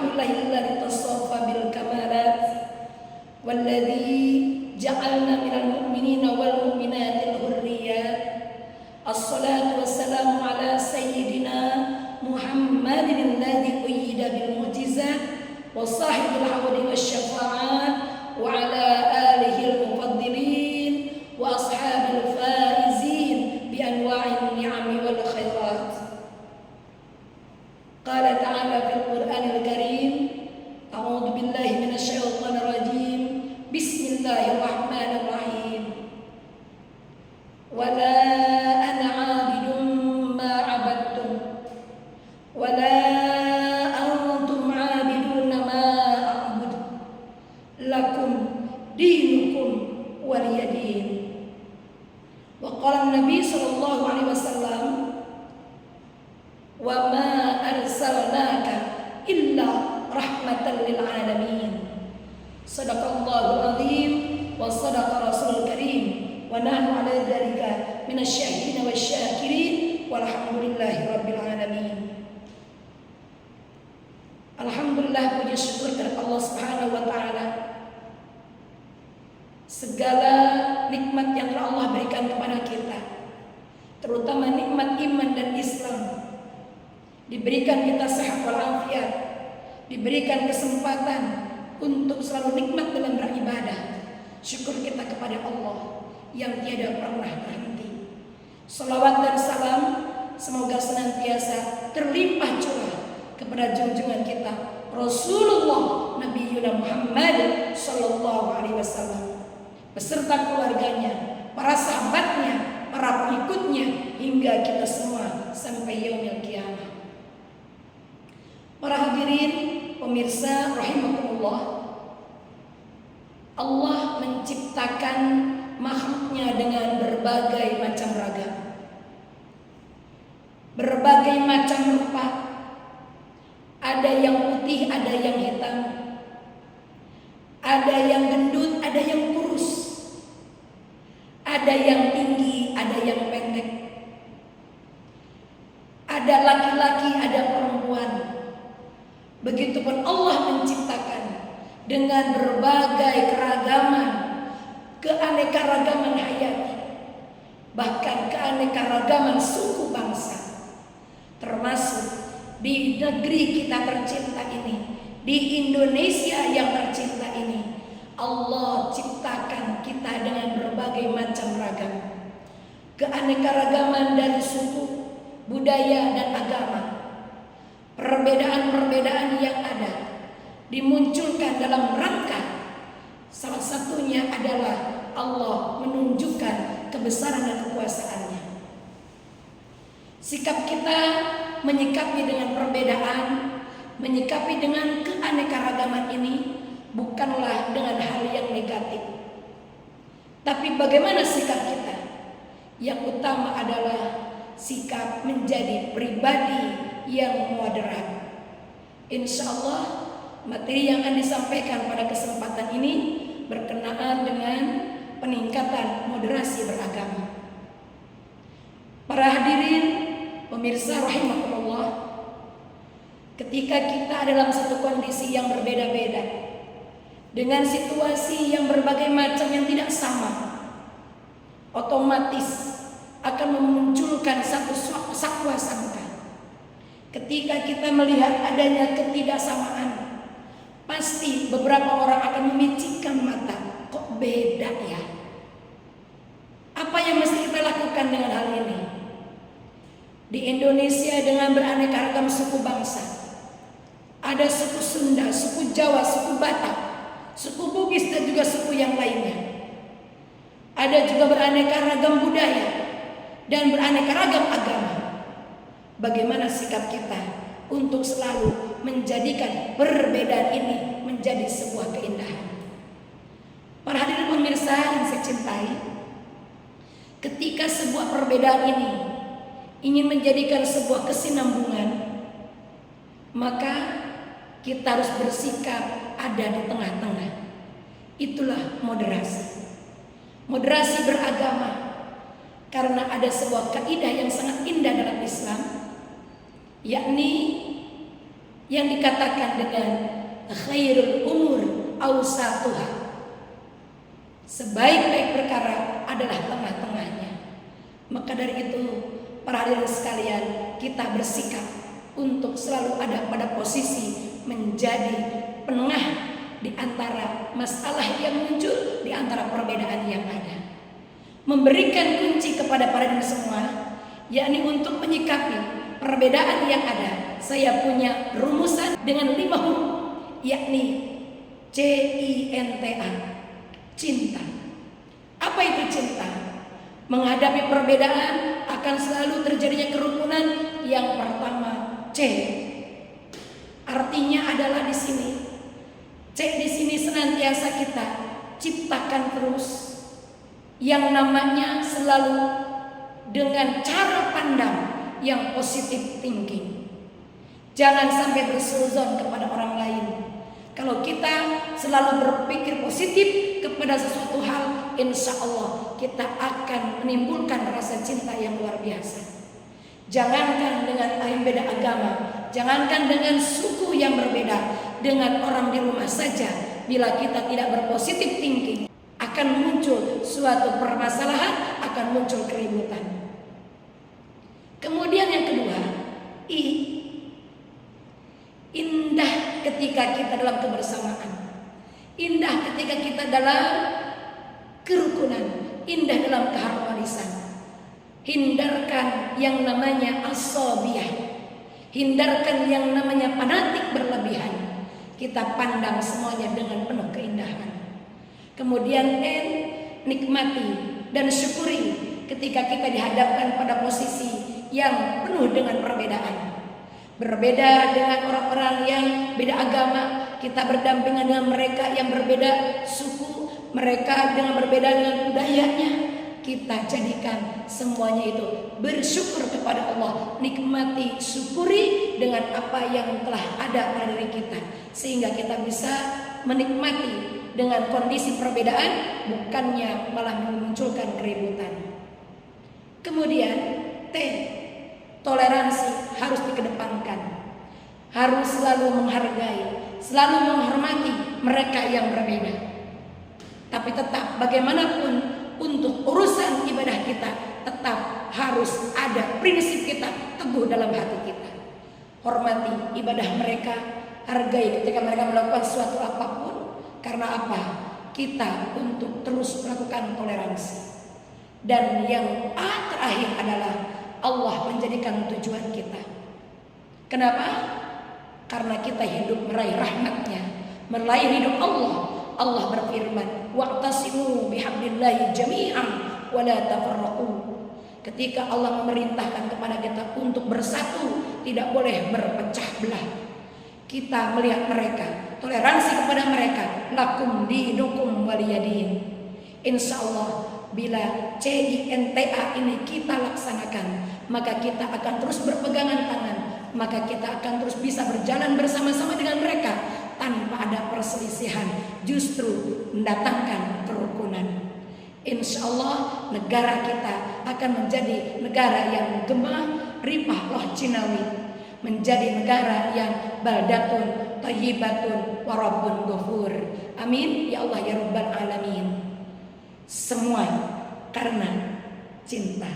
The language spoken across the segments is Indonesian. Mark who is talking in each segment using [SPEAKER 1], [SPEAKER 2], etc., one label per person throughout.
[SPEAKER 1] alhamdulillahilladzi tasaffa bil kamalat walladzi ja'alna minal mu'minina wal mu'minatil hurriyat. Assalatu wassalamu ala sayyidina Muhammadin alladzi uyyida bil mu'jizat wa sahibil hawli wasyafa'at wa ala alihi al mufaddilin wa ashabil faizin bi anwa'in ni'ami wal khairat. Qala ta'ala fil Qur'anil Karim, a'udzu billahi minasy syaithanir rajim. Bismillahirrahmanirrahim. Wala ana 'abidun ma 'abadtum wala antum 'abidun ma a'budu lakum dinukum waliyadin. Wa qala an-nabi sallallahu alaihi wasallam, wa ma arsalnaka illa rahmatan lil alamin. Sadaqallahul azim wa sadaqa rasulul karim wa nahnu ala dzalika minasyahidin wasyakirin walhamdulillahi rabbil alamin. Alhamdulillah, puji syukur kepada Allah Subhanahu wa taala. Segala nikmat yang telah Allah berikan kepada kita, terutama nikmat iman dan Islam, diberikan kita sehat walafiat, diberikan kesempatan untuk selalu nikmat dalam beribadah. Syukur kita kepada Allah yang tiada pernah berhenti. Salawat dan salam semoga senantiasa terlimpah curah kepada junjungan kita Rasulullah Nabi Muhammad sallallahu alaihi wasallam beserta keluarganya, para sahabatnya, para pengikutnya hingga kita semua sampai yaumil qiyamah. Para hadirin pemirsa rahimakumullah, Allah menciptakan makhluknya dengan berbagai macam ragam, berbagai macam rupa. Ada yang putih, ada yang hitam, ada yang gendut, ada yang kurus, ada yang tinggi, ada yang pendek, ada laki-laki, ada perempuan. Begitupun Allah menciptakan dengan berbagai keragaman, keanekaragaman hayati, bahkan keanekaragaman suku bangsa. Termasuk di negeri kita tercinta ini, di Indonesia yang tercinta ini, Allah ciptakan kita dengan berbagai macam ragam. Keanekaragaman dari suku, budaya, dan agama. Perbedaan-perbedaan yang ada dimunculkan dalam rangka salah satunya adalah Allah menunjukkan kebesaran dan kekuasaannya. Sikap kita menyikapi dengan perbedaan, menyikapi dengan keanekaragaman ini bukanlah dengan hal yang negatif. Tapi bagaimana sikap kita? Yang utama adalah sikap menjadi pribadi yang moderat. Insya Allah materi yang akan disampaikan pada kesempatan ini berkenaan dengan peningkatan moderasi beragama. Para hadirin pemirsa rahimakumullah, ketika kita dalam satu kondisi yang berbeda-beda, dengan situasi yang berbagai macam yang tidak sama, otomatis akan memunculkan satu sakwa sangka. Ketika kita melihat adanya ketidaksamaan, pasti beberapa orang akan memicikkan mata. Kok beda ya? Apa yang mesti kita lakukan dengan hal ini? Di Indonesia dengan beraneka ragam suku bangsa, ada suku Sunda, suku Jawa, suku Batak, suku Bugis, dan juga suku yang lainnya. Ada juga beraneka ragam budaya dan beraneka ragam agama. Bagaimana sikap kita untuk selalu menjadikan perbedaan ini menjadi sebuah keindahan? Para hadirin pemirsa yang saya cintai, ketika sebuah perbedaan ini ingin menjadikan sebuah kesinambungan, maka kita harus bersikap ada di tengah-tengah. Itulah moderasi. Moderasi beragama, karena ada sebuah kaidah yang sangat indah dalam Islam, yakni yang dikatakan dengan khairul umur awsatuha. Sebaik-baik perkara adalah tengah-tengahnya. Maka dari itu, para hadirin sekalian, kita bersikap untuk selalu ada pada posisi menjadi penengah di antara masalah yang muncul, di antara perbedaan yang ada. Memberikan kunci kepada para diri semua, yakni untuk menyikapi perbedaan yang ada. Saya punya rumusan dengan 5 huruf, yakni CINTA, cinta. Apa itu cinta? Menghadapi perbedaan akan selalu terjadinya kerukunan. Yang pertama, C. Artinya adalah di sini. C di sini senantiasa kita ciptakan terus yang namanya selalu dengan cara pandang yang positif thinking. Jangan sampai bersuuzon kepada orang lain. Kalau kita selalu berpikir positif kepada sesuatu hal, insya Allah kita akan menimbulkan rasa cinta yang luar biasa. Jangankan dengan yang beda agama, jangankan dengan suku yang berbeda, dengan orang di rumah saja, bila kita tidak berpositif thinking, akan muncul suatu permasalahan, akan muncul keributan. Kemudian yang kedua, I. Indah ketika kita dalam kebersamaan, indah ketika kita dalam kerukunan, indah dalam keharmonisan. Hindarkan yang namanya asobiyah, hindarkan yang namanya fanatik berlebihan. Kita pandang semuanya dengan penuh keindahan. Kemudian N. Nikmati dan syukuri ketika kita dihadapkan pada posisi yang penuh dengan perbedaan. Berbeda dengan orang-orang yang beda agama, kita berdampingan dengan mereka yang berbeda suku, mereka dengan berbeda dengan budayanya. Kita jadikan semuanya itu bersyukur kepada Allah, nikmati, syukuri dengan apa yang telah ada pada diri kita, sehingga kita bisa menikmati dengan kondisi perbedaan, bukannya malah memunculkan keributan. Kemudian T. Toleransi harus dikedepankan, harus selalu menghargai, selalu menghormati mereka yang berbeda. Tapi tetap bagaimanapun untuk urusan ibadah kita tetap harus ada prinsip kita teguh dalam hati kita. Hormati ibadah mereka, hargai ketika mereka melakukan sesuatu apapun. Karena apa? Kita untuk terus melakukan toleransi. Dan yang A terakhir adalah Allah menjadikan tujuan kita. Kenapa? Karena kita hidup meraih rahmatnya, meraih hidup Allah. Allah berfirman, wa'tasimu bihablillahi jami'an wa la tafarraqu. Ketika Allah memerintahkan kepada kita untuk bersatu, tidak boleh berpecah belah. Kita melihat mereka, toleransi kepada mereka, lakum dinukum waliyadin. Insya Allah bila CINTA ini kita laksanakan, maka kita akan terus berpegangan tangan, maka kita akan terus bisa berjalan bersama-sama dengan mereka tanpa ada perselisihan, justru mendatangkan kerukunan. Insya Allah negara kita akan menjadi negara yang gemah ripah loh Cinawi, menjadi negara yang baldatun thayyibatun warabbun ghafur. Amin ya Allah ya rabbal alamin. Semua karena cinta.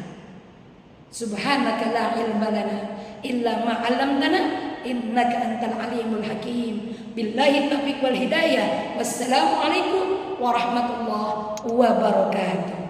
[SPEAKER 1] Subhanaka la ilma lana illa ma 'allamtana innaka antal alimul hakim. Billahi taufiq wal hidayah. Wassalamu alaikum warahmatullahi wabarakatuh.